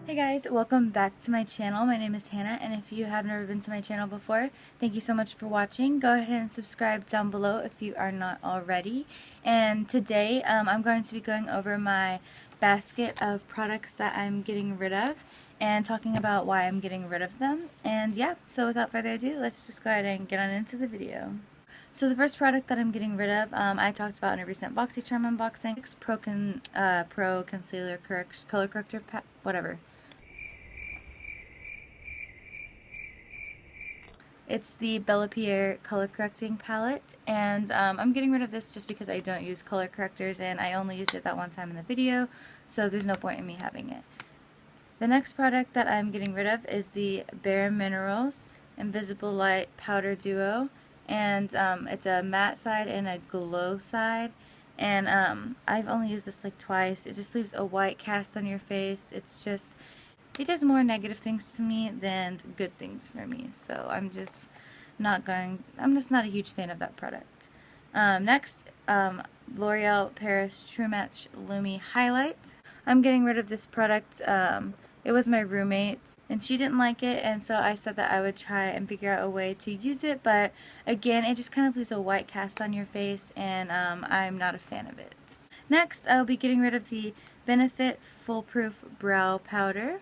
Hey guys, welcome back to my channel. My name is Hannah, and if you have never been to my channel before, thank you so much for watching. Go ahead and subscribe down below if you are not already. And today I'm going to be going over my basket of products that I'm getting rid of and talking about why I'm getting rid of them. And yeah, so without further ado, let's just go ahead and get on into the video. So the first product that I'm getting rid of, I talked about in a recent BoxyCharm unboxing. It's Pro Concealer Color Corrector, whatever. It's the Bella Pierre color correcting palette, and I'm getting rid of this just because I don't use color correctors and I only used it that one time in the video, so there's no point in me having it. The next product that I'm getting rid of is the Bare Minerals Invisible Light Powder Duo, and it's a matte side and a glow side, and I've only used this like twice. It just leaves a white cast on your face. It does more negative things to me than good things for me, so I'm just not a huge fan of that product. Next, L'Oreal Paris True Match Lumi Highlight. I'm getting rid of this product. It was my roommate's, and she didn't like it, and so I said that I would try and figure out a way to use it, but again, it just kind of leaves a white cast on your face, and I'm not a fan of it. Next, I'll be getting rid of the Benefit Foolproof Brow Powder.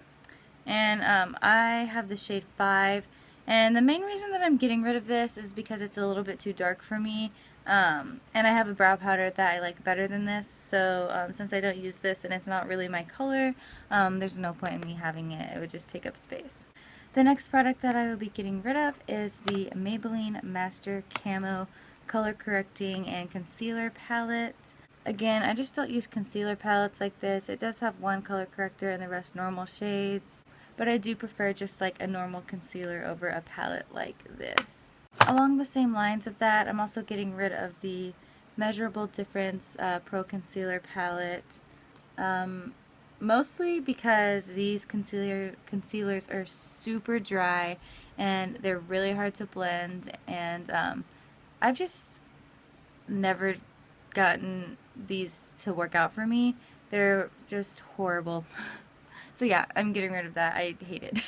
And I have the shade 5, and the main reason that I'm getting rid of this is because it's a little bit too dark for me, and I have a brow powder that I like better than this, so since I don't use this and it's not really my color, there's no point in me having it. It would just take up space. The next product that I will be getting rid of is the Maybelline Master Camo Color Correcting and Concealer Palette. Again, I just don't use concealer palettes like this. It does have one color corrector and the rest normal shades, but I do prefer just like a normal concealer over a palette like this. Along the same lines of that, I'm also getting rid of the Measurable Difference Pro Concealer Palette, mostly because these concealers are super dry and they're really hard to blend, and I've just never gotten these to work out for me. They're just horrible. So yeah, I'm getting rid of that. I hate it.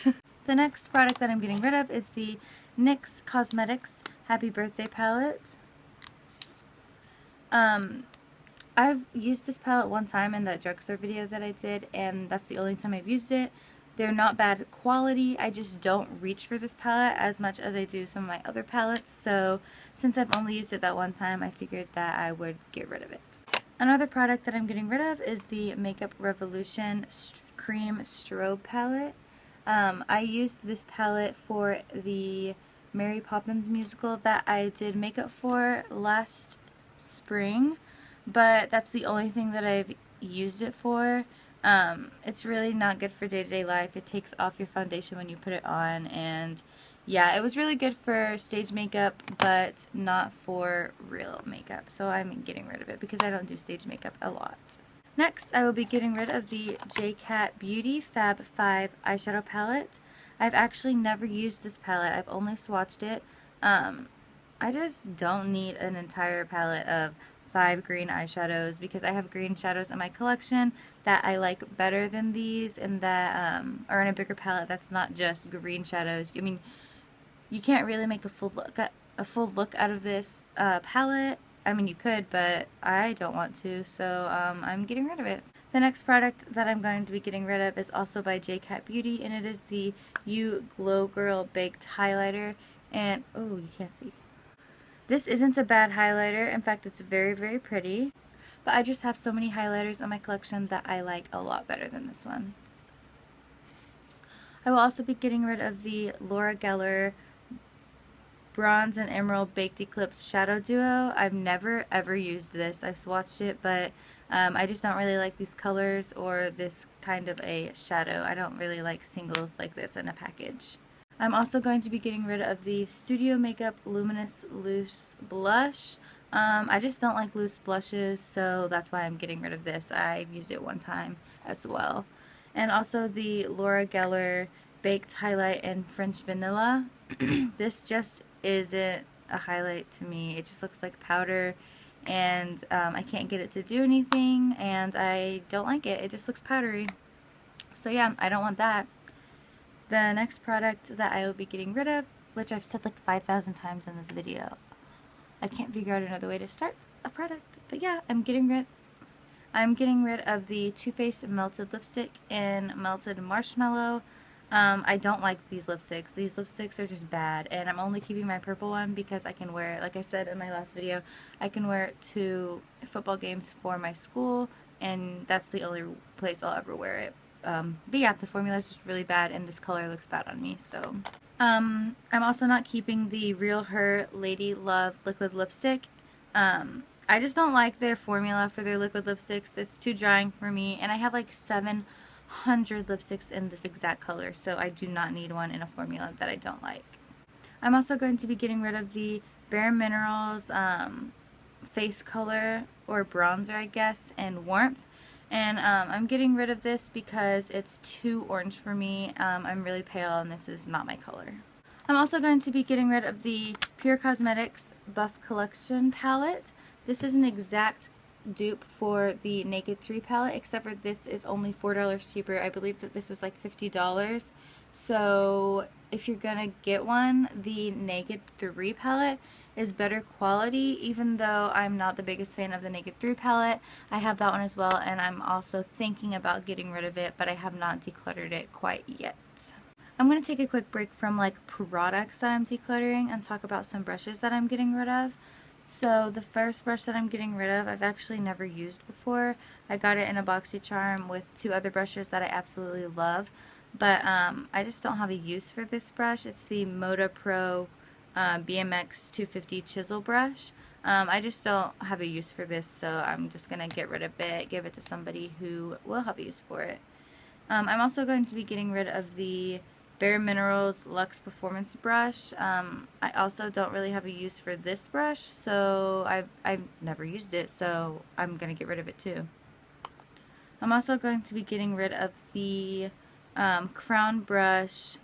The next product that I'm getting rid of is the NYX Cosmetics Happy Birthday Palette. I've used this palette one time in that drugstore video that I did, and that's the only time I've used it. They're not bad quality. I just don't reach for this palette as much as I do some of my other palettes, so since I've only used it that one time, I figured that I would get rid of it. Another product that I'm getting rid of is the Makeup Revolution Cream Strobe Palette. I used this palette for the Mary Poppins musical that I did makeup for last spring, but that's the only thing that I've used it for. It's really not good for day-to-day life. It takes off your foundation when you put it on, and yeah, it was really good for stage makeup, but not for real makeup, so I'm getting rid of it because I don't do stage makeup a lot. Next, I will be getting rid of the JCat Beauty Fab 5 eyeshadow palette. I've actually never used this palette. I've only swatched it. I just don't need an entire palette of 5 green eyeshadows because I have green shadows in my collection that I like better than these, and that are in a bigger palette that's not just green shadows. I mean, you can't really make a full look out of this palette. I mean, you could, but I don't want to, so I'm getting rid of it. The next product that I'm going to be getting rid of is also by JCat Beauty, and it is the You Glow Girl Baked Highlighter. And oh, you can't see. This isn't a bad highlighter. In fact, it's very, very pretty. But I just have so many highlighters in my collection that I like a lot better than this one. I will also be getting rid of the Laura Geller Bronze and Emerald Baked Eclipse Shadow Duo. I've never ever used this. I've swatched it, but I just don't really like these colors or this kind of a shadow. I don't really like singles like this in a package. I'm also going to be getting rid of the Studio Makeup Luminous Loose Blush. I just don't like loose blushes, so that's why I'm getting rid of this. I've used it one time as well. And also the Laura Geller Baked Highlight in French Vanilla. This just isn't a highlight to me. It just looks like powder, and I can't get it to do anything, and I don't like it. It just looks powdery. So yeah, I don't want that. The next product that I will be getting rid of, which I've said like 5,000 times in this video, I can't figure out another way to start a product, but yeah, I'm getting rid of the Too Faced Melted Lipstick in Melted Marshmallow. I don't like these lipsticks. These lipsticks are just bad, and I'm only keeping my purple one because I can wear it, like I said in my last video, I can wear it to football games for my school, and that's the only place I'll ever wear it. But yeah, the formula is just really bad, and this color looks bad on me, so. I'm also not keeping the Real Her Lady Love liquid lipstick. I just don't like their formula for their liquid lipsticks. It's too drying for me, and I have like 700 lipsticks in this exact color, so I do not need one in a formula that I don't like. I'm also going to be getting rid of the Bare Minerals face color, or bronzer I guess, and warmth. And I'm getting rid of this because it's too orange for me. I'm really pale and this is not my color. I'm also going to be getting rid of the Pure Cosmetics Buff Collection palette. This is an exact dupe for the Naked 3 palette, except for this is only $4 cheaper. I believe that this was like $50. So if you're gonna get one, the Naked 3 palette is better quality, even though I'm not the biggest fan of the Naked 3 palette. I have that one as well, and I'm also thinking about getting rid of it, but I have not decluttered it quite yet. I'm going to take a quick break from like products that I'm decluttering and talk about some brushes that I'm getting rid of. So the first brush that I'm getting rid of, I've actually never used before. I got it in a BoxyCharm with 2 other brushes that I absolutely love. But I just don't have a use for this brush. It's the Moda Pro BMX 250 chisel brush. I just don't have a use for this, so I'm just going to get rid of it, give it to somebody who will have a use for it. I'm also going to be getting rid of the Bare Minerals Luxe Performance Brush. I also don't really have a use for this brush, so I've never used it, so I'm going to get rid of it too. I'm also going to be getting rid of the Crown Brush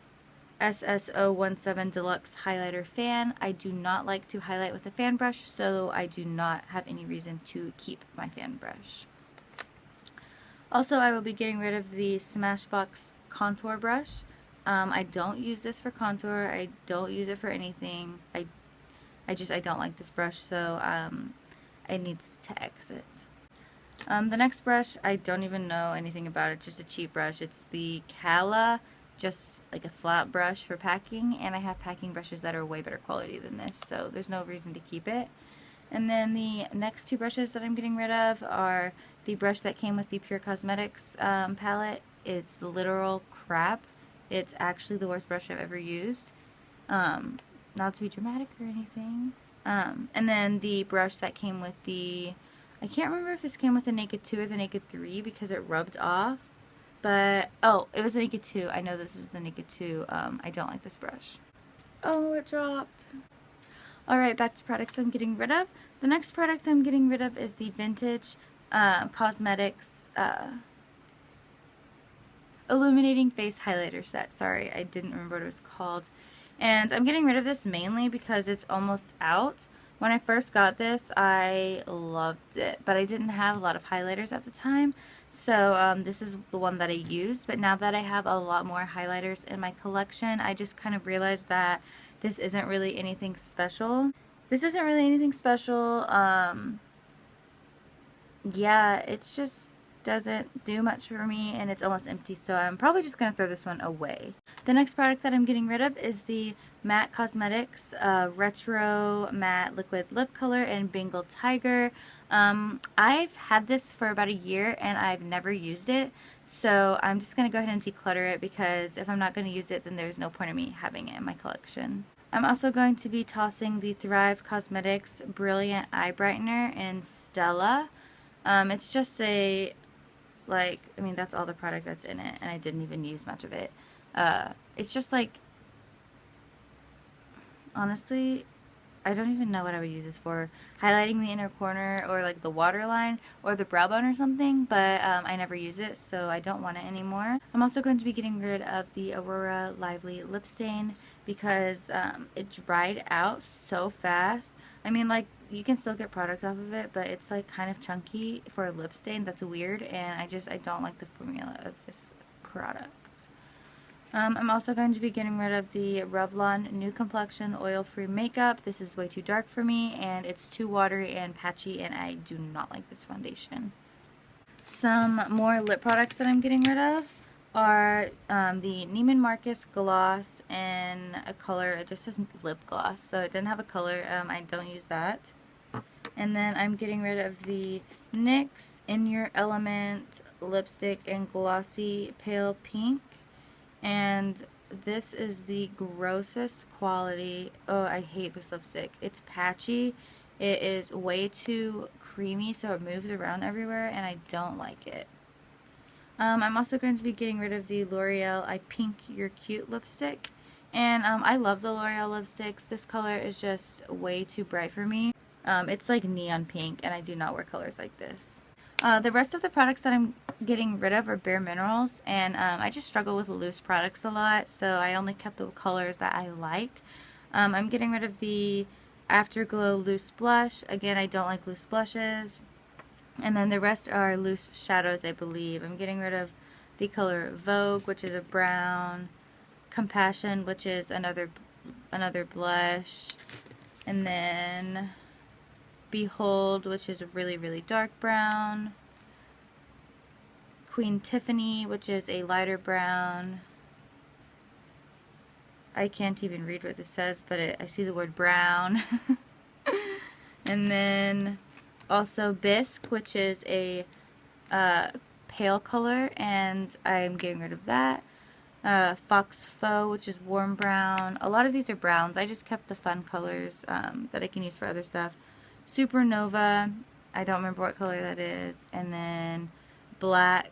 SS017 Deluxe Highlighter Fan. I do not like to highlight with a fan brush, so I do not have any reason to keep my fan brush. Also, I will be getting rid of the Smashbox Contour Brush. I don't use this for contour. I don't use it for anything. I don't like this brush, so it needs to exit. The next brush, I don't even know anything about it. Just a cheap brush. It's the Kala, just like a flat brush for packing, and I have packing brushes that are way better quality than this, so there's no reason to keep it. And then the next 2 brushes that I'm getting rid of are the brush that came with the Pure Cosmetics palette. It's literal crap. It's actually the worst brush I've ever used. Not to be dramatic or anything. And then the brush that came with the, I can't remember if this came with the Naked 2 or the Naked 3 because it rubbed off. But, oh, it was the Naked 2. I know this was the Naked 2. I don't like this brush. Oh, it dropped. Alright, back to products I'm getting rid of. The next product I'm getting rid of is the Vintage Cosmetics Illuminating Face Highlighter Set. Sorry, I didn't remember what it was called. And I'm getting rid of this mainly because it's almost out. When I first got this, I loved it, but I didn't have a lot of highlighters at the time. So this is the one that I used, but now that I have a lot more highlighters in my collection, I just kind of realized that this isn't really anything special. This isn't really anything special. Yeah, it's just doesn't do much for me, and it's almost empty, so I'm probably just going to throw this one away. The next product that I'm getting rid of is the MAC Cosmetics Retro Matte Liquid Lip Color in Bengal Tiger. I've had this for about a year, and I've never used it, so I'm just going to go ahead and declutter it, because if I'm not going to use it, then there's no point in me having it in my collection. I'm also going to be tossing the Thrive Cosmetics Brilliant Eye Brightener in Stella. It's just a, like, I mean, that's all the product that's in it, and I didn't even use much of it. It's just like, honestly, I don't even know what I would use this for. Highlighting the inner corner, or like the waterline, or the brow bone or something, but I never use it, so I don't want it anymore. I'm also going to be getting rid of the Aurora Lively Lip Stain because it dried out so fast. I mean, like, you can still get product off of it, but it's like kind of chunky for a lip stain. That's weird, and I don't like the formula of this product. I'm also going to be getting rid of the Revlon New Complexion Oil-Free Makeup. This is way too dark for me, and it's too watery and patchy, and I do not like this foundation. Some more lip products that I'm getting rid of are the Neiman Marcus Gloss in a color, it just says lip gloss, so it didn't have a color. I don't use that. And then I'm getting rid of the NYX In Your Element lipstick in glossy pale pink. And this is the grossest quality. Oh, I hate this lipstick. It's patchy. It is way too creamy, so it moves around everywhere, and I don't like it. I'm also going to be getting rid of the L'Oreal I Pink You're Cute lipstick. And I love the L'Oreal lipsticks. This color is just way too bright for me. It's like neon pink, and I do not wear colors like this. The rest of the products that I'm getting rid of are Bare Minerals, and I just struggle with loose products a lot, so I only kept the colors that I like. I'm getting rid of the Afterglow Loose Blush. Again, I don't like loose blushes. And then the rest are loose shadows, I believe. I'm getting rid of the color Vogue, which is a brown, Compassion, which is another blush, and then Behold, which is a really, really dark brown, Queen Tiffany, which is a lighter brown. I can't even read what this says, but I see the word brown. And then also Bisque, which is a pale color, and I'm getting rid of that. Fox Faux, which is warm brown. A lot of these are browns. I just kept the fun colors that I can use for other stuff. Supernova, I don't remember what color that is. And then black,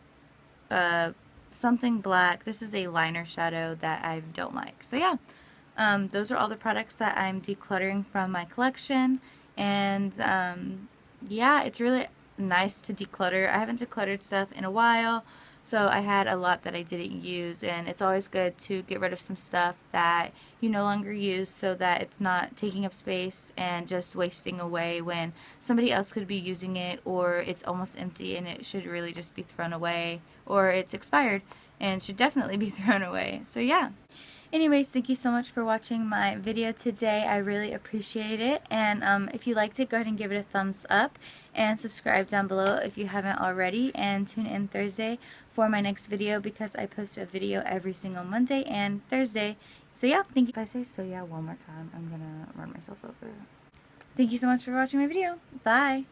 something black. This is a liner shadow that I don't like. So yeah, those are all the products that I'm decluttering from my collection. And yeah, it's really nice to declutter. I haven't decluttered stuff in a while, so I had a lot that I didn't use, and it's always good to get rid of some stuff that you no longer use so that it's not taking up space and just wasting away when somebody else could be using it, or it's almost empty and it should really just be thrown away, or it's expired and should definitely be thrown away. So yeah. Anyways, thank you so much for watching my video today. I really appreciate it. And if you liked it, go ahead and give it a thumbs up and subscribe down below if you haven't already. And tune in Thursday for my next video because I post a video every single Monday and Thursday. So yeah, thank you. If I say so yeah one more time, I'm gonna run myself over. Thank you so much for watching my video. Bye.